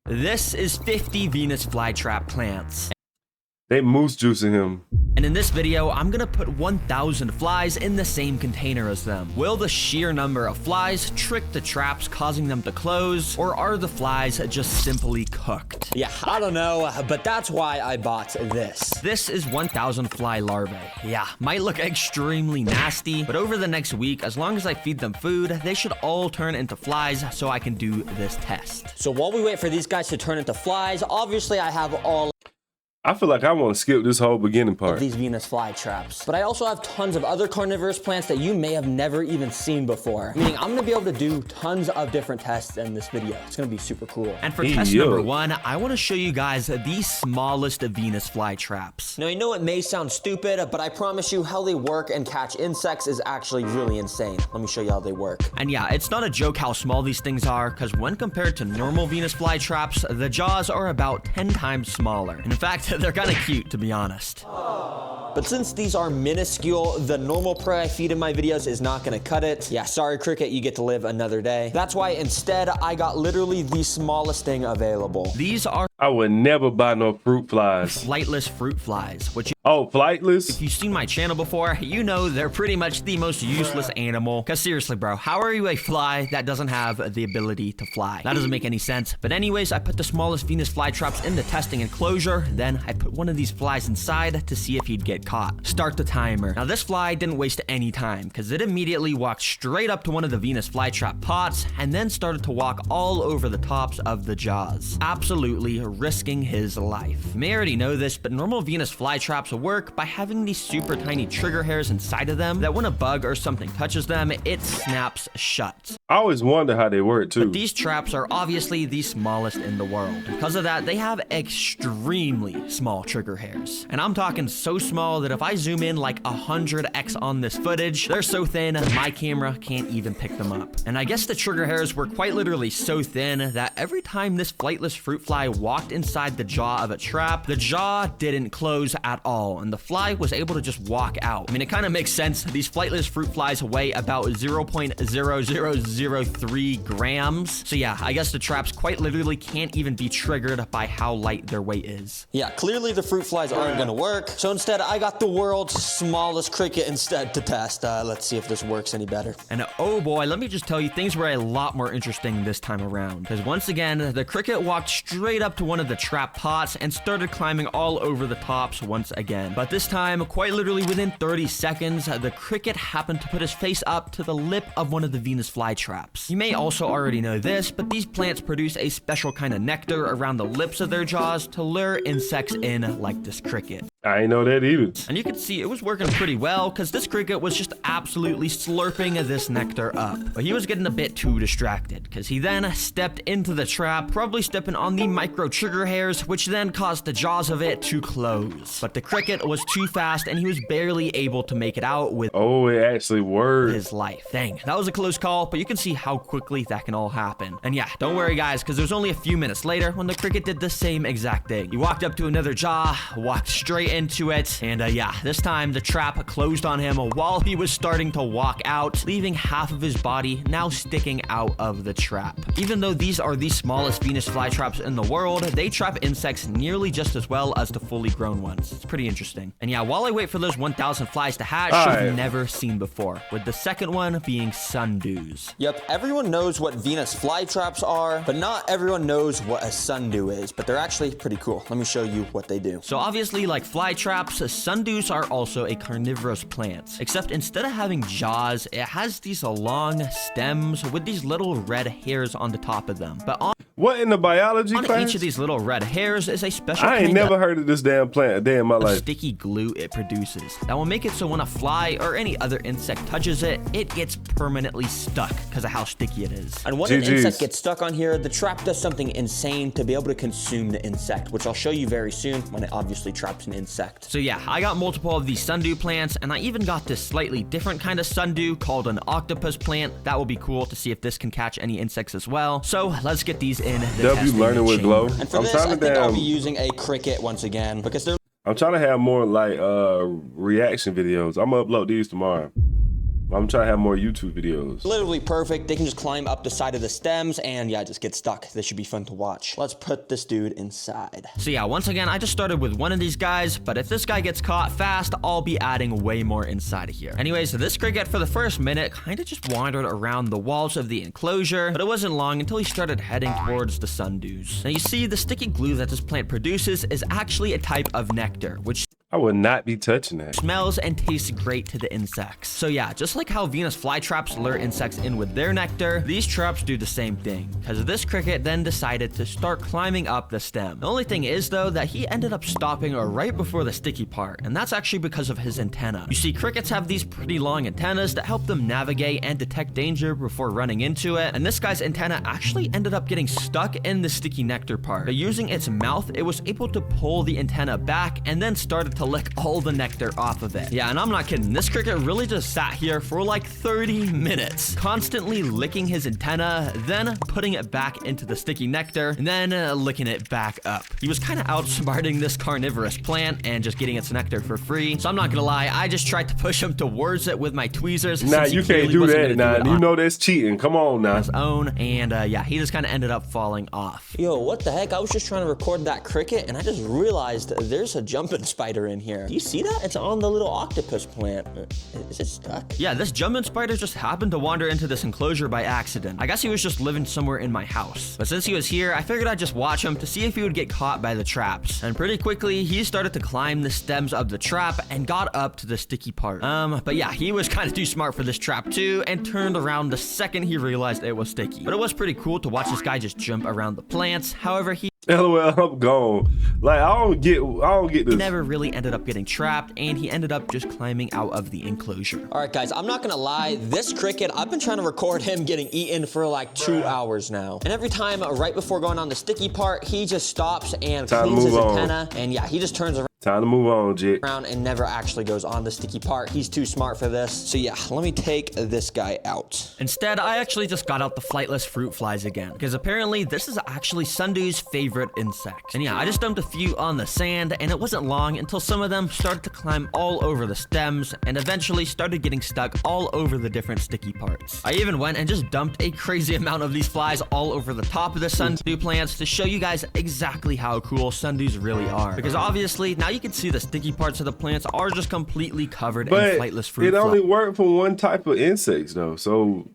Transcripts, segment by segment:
This is 50 Venus flytrap plants. They moose juicing him. And in this video, I'm gonna put 1,000 flies in the same container as them. Will the sheer number of flies trick the traps, causing them to close, or are the flies just simply cooked? Yeah, I don't know, but that's why I bought this. This is 1,000 fly larvae. Yeah, might look extremely nasty, but over the next week, as long as I feed them food, they should all turn into flies so I can do this test. So while we wait for these guys to turn into flies, obviously I have all I feel like I want to skip this whole beginning part. these Venus flytraps. But I also have tons of other carnivorous plants that you may have never even seen before. Meaning I'm gonna be able to do tons of different tests in this video. It's gonna be super cool. And for test number 1, I want to show you guys the smallest Venus flytraps. Now, you know it may sound stupid, but I promise you how they work and catch insects is actually really insane. Let me show you how they work. And yeah, it's not a joke how small these things are, because when compared to normal Venus flytraps, the jaws are about 10 times smaller. And in fact, they're kind of cute, to be honest. But since these are minuscule, the normal prey I feed in my videos is not gonna cut it. Yeah, sorry cricket, you get to live another day. That's why instead I got literally the smallest thing available. These are I would never buy no fruit flies. flightless fruit flies, which Oh, flightless? if you've seen my channel before, you know they're pretty much the most useless animal. Cause seriously, bro, how are you a fly that doesn't have the ability to fly? That doesn't make any sense. But anyways, I put the smallest Venus flytraps in the testing enclosure. Then I put one of these flies inside to see if he'd get caught. Start the timer. Now this fly didn't waste any time because it immediately walked straight up to one of the Venus flytrap pots and then started to walk all over the tops of the jaws, absolutely risking his life. You may already know this, but normal Venus flytraps work by having these super tiny trigger hairs inside of them that when a bug or something touches them, it snaps shut. I always wonder how they work too. But these traps are obviously the smallest in the world. Because of that, they have extremely small trigger hairs. And I'm talking so small that if I zoom in like 100x on this footage, they're so thin, my camera can't even pick them up. And I guess the trigger hairs were quite literally so thin that every time this flightless fruit fly walked inside the jaw of a trap, the jaw didn't close at all, and the fly was able to just walk out. I mean, it kind of makes sense. These flightless fruit flies weigh about 0.0003 grams. So yeah, I guess the traps quite literally can't even be triggered by how light their weight is. Yeah, clearly the fruit flies aren't gonna work. So instead, I got the world's smallest cricket instead to test. Let's see if this works any better. And oh boy, let me just tell you, things were a lot more interesting this time around. Because once again, the cricket walked straight up to one of the trap pots and started climbing all over the tops once again. But this time, quite literally within 30 seconds, the cricket happened to put his face up to the lip of one of the Venus flytraps. You may also already know this, but these plants produce a special kind of nectar around the lips of their jaws to lure insects in like this cricket. I ain't know that either. And you can see it was working pretty well because this cricket was just absolutely slurping this nectar up. But he was getting a bit too distracted because he then stepped into the trap, probably stepping on the micro trigger hairs, which then caused the jaws of it to close. But the cricket was too fast and he was barely able to make it out with Oh, it actually worked. his life. Dang, that was a close call, but you can see how quickly that can all happen. And yeah, don't worry guys, because there's only a few minutes later when the cricket did the same exact thing. He walked up to another jaw, walked straight into it, and yeah, this time the trap closed on him while he was starting to walk out, leaving half of his body now sticking out of the trap. Even though these are the smallest Venus flytraps in the world, they trap insects nearly just as well as the fully grown ones. It's pretty interesting. And yeah, while I wait for those 1,000 flies to hatch, I've never seen before, with the second one being sundews. Yep, everyone knows what Venus flytraps are, but not everyone knows what a sundew is, but they're actually pretty cool. Let me show you what they do. So obviously, like flytraps, sundews are also a carnivorous plant, except instead of having jaws, it has these long stems with these little red hairs on the top of them. But on What in the biology class? each of these little red hairs is a special I ain't kind never heard of this damn plant a day in my of life. sticky glue it produces that will make it so when a fly or any other insect touches it, it gets permanently stuck because of how sticky it is. And when an GGs. insect gets stuck on here, the trap does something insane to be able to consume the insect, which I'll show you very soon when it obviously traps an insect. So yeah, I got multiple of these sundew plants, and I even got this slightly different kind of sundew called an octopus plant. That will be cool to see if this can catch any insects as well. So let's get these in the W learning with chamber. glow. And for I'm this, trying I to think I'll damn. be using a cricket once again because they're I'm trying to have more like reaction videos. I'm gonna upload these tomorrow. I'm trying to have more YouTube videos. Literally perfect. They can just climb up the side of the stems and yeah, just get stuck. This should be fun to watch. Let's put this dude inside. So yeah, once again, I just started with one of these guys, but if this guy gets caught fast, I'll be adding way more inside of here. Anyways, so this cricket for the first minute kind of just wandered around the walls of the enclosure, but it wasn't long until he started heading towards the sundews. Now you see, the sticky glue that this plant produces is actually a type of nectar, which I would not be touching that. smells and tastes great to the insects. So yeah, just like how Venus flytraps lure insects in with their nectar, these traps do the same thing, because this cricket then decided to start climbing up the stem. The only thing is though that he ended up stopping right before the sticky part, and that's actually because of his antenna. You see, crickets have these pretty long antennas that help them navigate and detect danger before running into it, and this guy's antenna actually ended up getting stuck in the sticky nectar part. But using its mouth, it was able to pull the antenna back and then started to lick all the nectar off of it. Yeah, and I'm not kidding. This cricket really just sat here for like 30 minutes, constantly licking his antenna, then putting it back into the sticky nectar, and then licking it back up. He was kind of outsmarting this carnivorous plant and just getting its nectar for free. So I'm not gonna lie, I just tried to push him towards it with my tweezers. Nah, you can't do that. Nah, you know that's cheating. Come on now. His own, and yeah, he just kind of ended up falling off. Yo, what the heck? I was just trying to record that cricket and I just realized there's a jumping spider in here. Do you see that? It's on the little octopus plant. Is it stuck? Yeah, this jumping spider just happened to wander into this enclosure by accident. I guess he was just living somewhere in my house. But since he was here, I figured I'd just watch him to see if he would get caught by the traps. And pretty quickly, he started to climb the stems of the trap and got up to the sticky part. But yeah, he was kind of too smart for this trap too and turned around the second he realized it was sticky. But it was pretty cool to watch this guy just jump around the plants. However, he LOL, I'm gone. Like, I don't get this. never really ended up getting trapped, and he ended up just climbing out of the enclosure. All right, guys, I'm not gonna lie. This cricket, I've been trying to record him getting eaten for like 2 hours now. And every time right before going on the sticky part, he just stops and cleans his antenna. And yeah, he just turns around. Time to move on, Jit. And never actually goes on the sticky part. He's too smart for this. So yeah, let me take this guy out. Instead, I actually just got out the flightless fruit flies again, because apparently this is actually Sundew's favorite insect. And yeah, I just dumped a few on the sand, and it wasn't long until some of them started to climb all over the stems and eventually started getting stuck all over the different sticky parts. I even went and just dumped a crazy amount of these flies all over the top of the Sundew plants to show you guys exactly how cool Sundews really are. Because obviously, now you can see the sticky parts of the plants are just completely covered in flightless fruit. It only worked for one type of insects though, so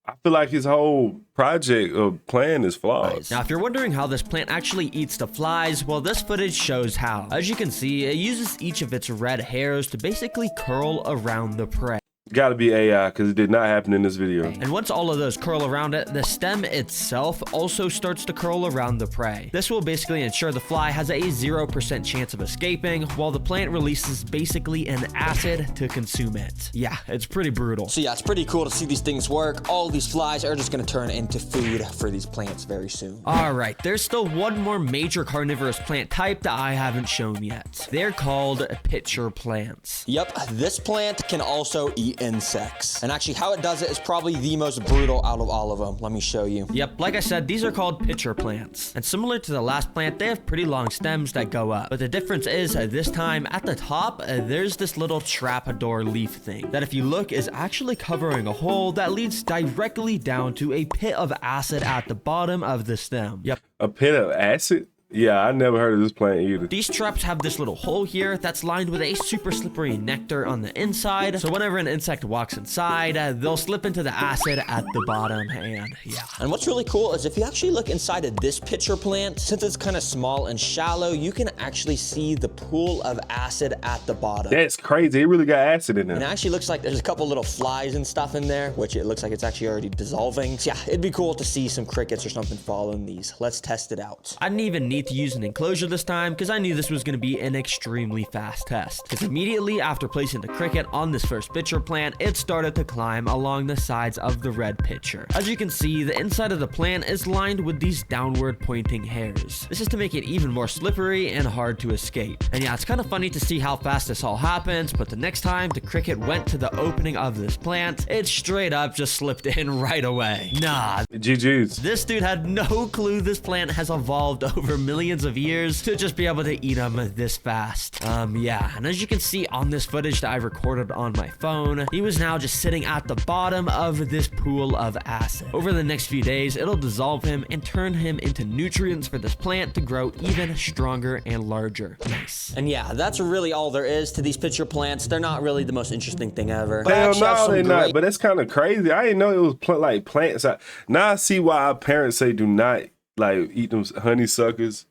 I feel like his whole project or plan is flawed. Now, if you're wondering how this plant actually eats the flies, well, this footage shows how. As you can see, it uses each of its red hairs to basically curl around the prey. Gotta be AI, because it did not happen in this video. And once all of those curl around it, the stem itself also starts to curl around the prey. This will basically ensure the fly has a 0% chance of escaping, while the plant releases basically an acid to consume it. Yeah, it's pretty brutal. So yeah, it's pretty cool to see these things work. All these flies are just gonna turn into food for these plants very soon. All right, there's still one more major carnivorous plant type that I haven't shown yet. They're called pitcher plants. Yep, this plant can also eat insects. And actually how it does it is probably the most brutal out of all of them. Let me show you. Yep, like I said, these are called pitcher plants. And similar to the last plant, they have pretty long stems that go up. But the difference is this time at the top, there's this little trapdoor leaf thing that if you look is actually covering a hole that leads directly down to a pit of acid at the bottom of the stem. Yep. A pit of acid? Yeah, I never heard of this plant either. These traps have this little hole here that's lined with a super slippery nectar on the inside. So whenever an insect walks inside, they'll slip into the acid at the bottom, and yeah. And what's really cool is if you actually look inside of this pitcher plant, since it's kind of small and shallow, you can actually see the pool of acid at the bottom. That's crazy. It really got acid in there. And it actually looks like there's a couple little flies and stuff in there, which it looks like it's actually already dissolving. So yeah, it'd be cool to see some crickets or something fall in these. Let's test it out. I didn't even need to use an enclosure this time because I knew this was going to be an extremely fast test. Because immediately after placing the cricket on this first pitcher plant, it started to climb along the sides of the red pitcher. As you can see, the inside of the plant is lined with these downward pointing hairs. This is to make it even more slippery and hard to escape. And yeah, it's kind of funny to see how fast this all happens, but the next time the cricket went to the opening of this plant, it straight up just slipped in right away. Nah. GG's. This dude had no clue this plant has evolved over millions of years to just be able to eat them this fast. Yeah, and as you can see on this footage that I recorded on my phone, he was now just sitting at the bottom of this pool of acid. Over the next few days, it'll dissolve him and turn him into nutrients for this plant to grow even stronger and larger. Nice. And yeah, that's really all there is to these pitcher plants. They're not really the most interesting thing ever. But I Hell actually have no, some they great- not. But that's kind of crazy. I didn't know it was like plants. Now I see why our parents say do not like eat them honeysuckers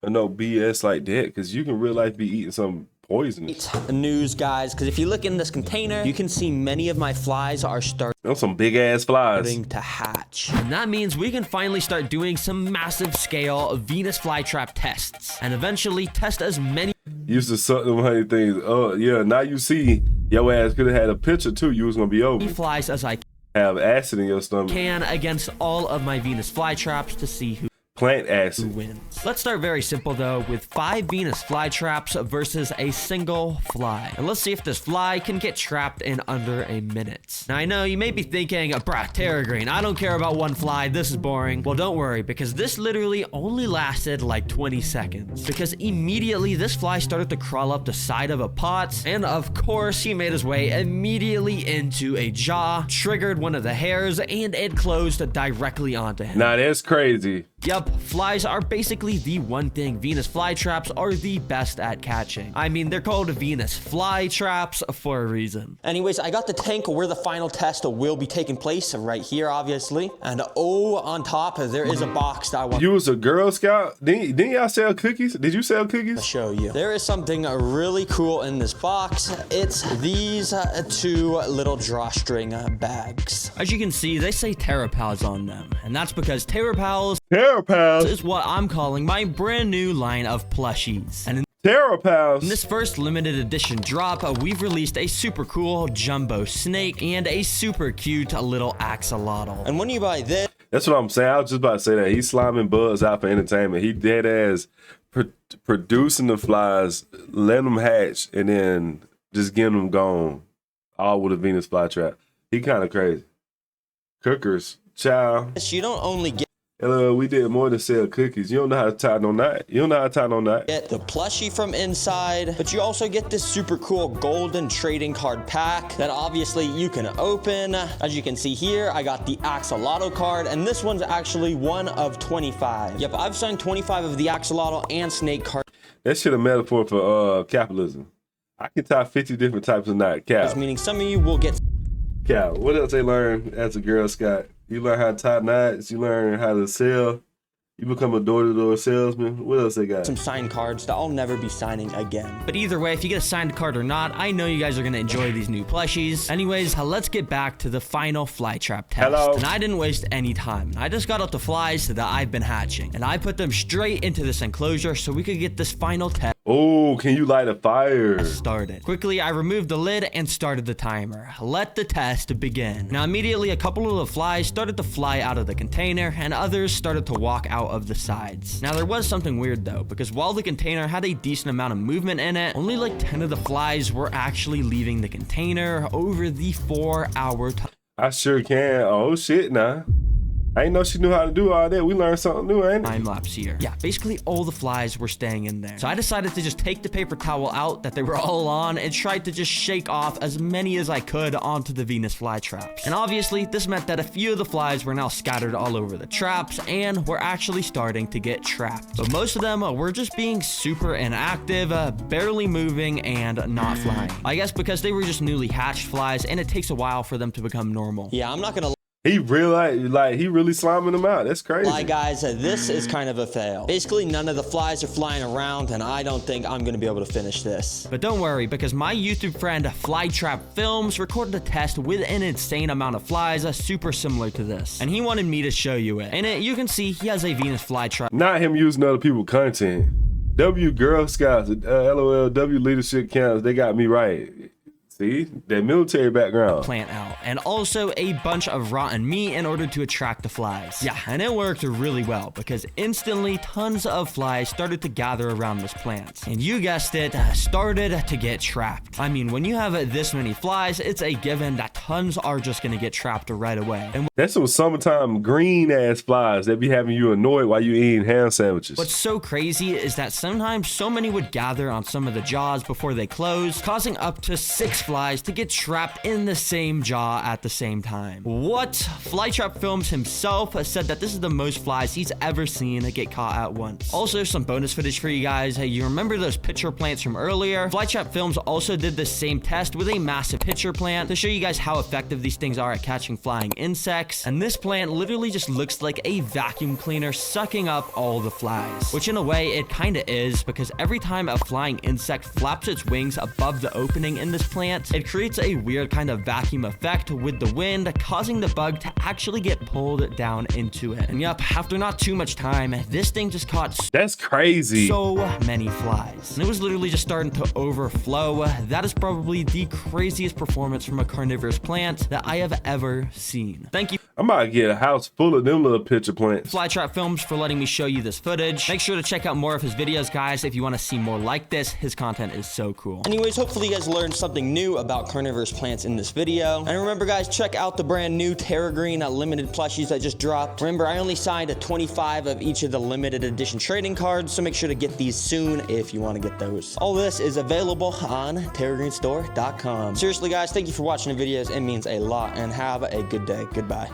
or no BS like that, because you can real life be eating some poisonous. news, guys, because if you look in this container, you can see many of my flies are Those some big ass flies. starting to hatch. And that means we can finally start doing some massive scale Venus flytrap tests and eventually test as many Used to suck them honey things. Oh yeah, now you see your ass could have had a picture too. You was gonna be over. flies as I Have acid in your stomach. can against all of my Venus flytraps to see who Plant acid. wins. Let's start very simple though, with 5 Venus flytraps versus a single fly. And let's see if this fly can get trapped in under a minute. Now I know you may be thinking, bruh, Terra Green, I don't care about one fly, this is boring. Well, don't worry, because this literally only lasted like 20 seconds. Because immediately this fly started to crawl up the side of a pot, and of course he made his way immediately into a jaw, triggered one of the hairs, and it closed directly onto him. Now that's crazy. Yup, flies are basically the one thing Venus flytraps are the best at catching. I mean, they're called Venus flytraps for a reason. Anyways, I got the tank where the final test will be taking place, right here, obviously. And oh, on top, there is a box that I want You was a Girl Scout? Didn't y'all sell cookies? Did you sell to cookies? show you. There is something really cool in this box. It's these 2 little drawstring bags. As you can see, they say Terra Pals on them, and that's because Terra Pals Terra Pals. is what I'm calling my brand new line of plushies. And Terra Pals. in this first limited edition drop, we've released a super cool jumbo snake and a super cute little axolotl. And when you buy this, That's what I'm saying. I was just about to say that. He's sliming Buzz out for entertainment. He dead ass producing the flies, letting them hatch, and then just getting them gone. All with a Venus flytrap. He kind of crazy. Cookers. Ciao. you don't only get Hello, we did more than sell cookies. You don't know how to tie no knot. You don't know how to tie no knot. the plushie from inside, but you also get this super cool golden trading card pack that obviously you can open. As you can see here, I got the axolotl card, and this one's actually one of 25. Yep, I've signed 25 of the axolotl and snake cards, That shit a metaphor for capitalism. I can tie 50 different types of knot. Cap. meaning some of you will get Cap. What else they learn as a Girl Scout? You learn how to tie knots. You learn how to sell. You become a door-to-door salesman. What else they got? some signed cards that I'll never be signing again. But either way, if you get a signed card or not, I know you guys are going to enjoy these new plushies. Anyways, let's get back to the final flytrap test. Hello. And I didn't waste any time. I just got out the flies that I've been hatching, and I put them straight into this enclosure so we could get this final test Oh, can you light a fire? started. Quickly, I removed the lid and started the timer. Let the test begin. Now, immediately, a couple of the flies started to fly out of the container, and others started to walk out of the sides. Now, there was something weird, though, because while the container had a decent amount of movement in it, only like 10 of the flies were actually leaving the container over the 4-hour time. I sure can. Oh, shit, nah. I ain't know she knew how to do all that. We learned something new, ain't it? Time lapse here. Yeah, basically all the flies were staying in there. So I decided to just take the paper towel out that they were all on and tried to just shake off as many as I could onto the Venus flytraps. And obviously, this meant that a few of the flies were now scattered all over the traps and were actually starting to get trapped. But most of them were just being super inactive, barely moving, and not flying. I guess because they were just newly hatched flies and it takes a while for them to become normal. Yeah, I'm not gonna He really, he really sliming them out. That's crazy. lie, guys, this is kind of a fail. Basically, none of the flies are flying around, and I don't think I'm gonna be able to finish this. But don't worry, because my YouTube friend Flytrap Films recorded a test with an insane amount of flies super similar to this. And he wanted me to show you it. In it, you can see he has a Venus flytrap Not him using other people's content. W Girl Scouts, LOL, W leadership counts. They got me right. See, that military background. Plant out, and also a bunch of rotten meat in order to attract the flies. Yeah, and it worked really well because instantly tons of flies started to gather around this plant. And you guessed it, started to get trapped. I mean, when you have this many flies, it's a given that tons are just gonna get trapped right away. And That's some summertime green ass flies that be having you annoyed while you eating ham sandwiches. what's so crazy is that sometimes so many would gather on some of the jaws before they close, causing up to 6 flies to get trapped in the same jaw at the same time. What? Flytrap Films himself has said that this is the most flies he's ever seen get caught at once. Also, some bonus footage for you guys. Hey, you remember those pitcher plants from earlier? Flytrap Films also did the same test with a massive pitcher plant to show you guys how effective these things are at catching flying insects. And this plant literally just looks like a vacuum cleaner sucking up all the flies, which in a way it kind of is, because every time a flying insect flaps its wings above the opening in this plant, it creates a weird kind of vacuum effect with the wind, causing the bug to actually get pulled down into it. And yup, after not too much time, this thing just caught That's crazy. so many flies. And it was literally just starting to overflow. That is probably the craziest performance from a carnivorous plant that I have ever seen. Thank you, I'm about to get a house full of them little pitcher plants. Flytrap Films, for letting me show you this footage. Make sure to check out more of his videos, guys, if you want to see more like this. His content is so cool. Anyways, hopefully you guys learned something new about carnivorous plants in this video. And remember, guys, check out the brand new Terra Green limited plushies that just dropped. Remember, I only signed 25 of each of the limited edition trading cards, so make sure to get these soon if you want to get those. All this is available on terragreensstore.com. Seriously, guys, thank you for watching the videos. It means a lot, and have a good day. Goodbye.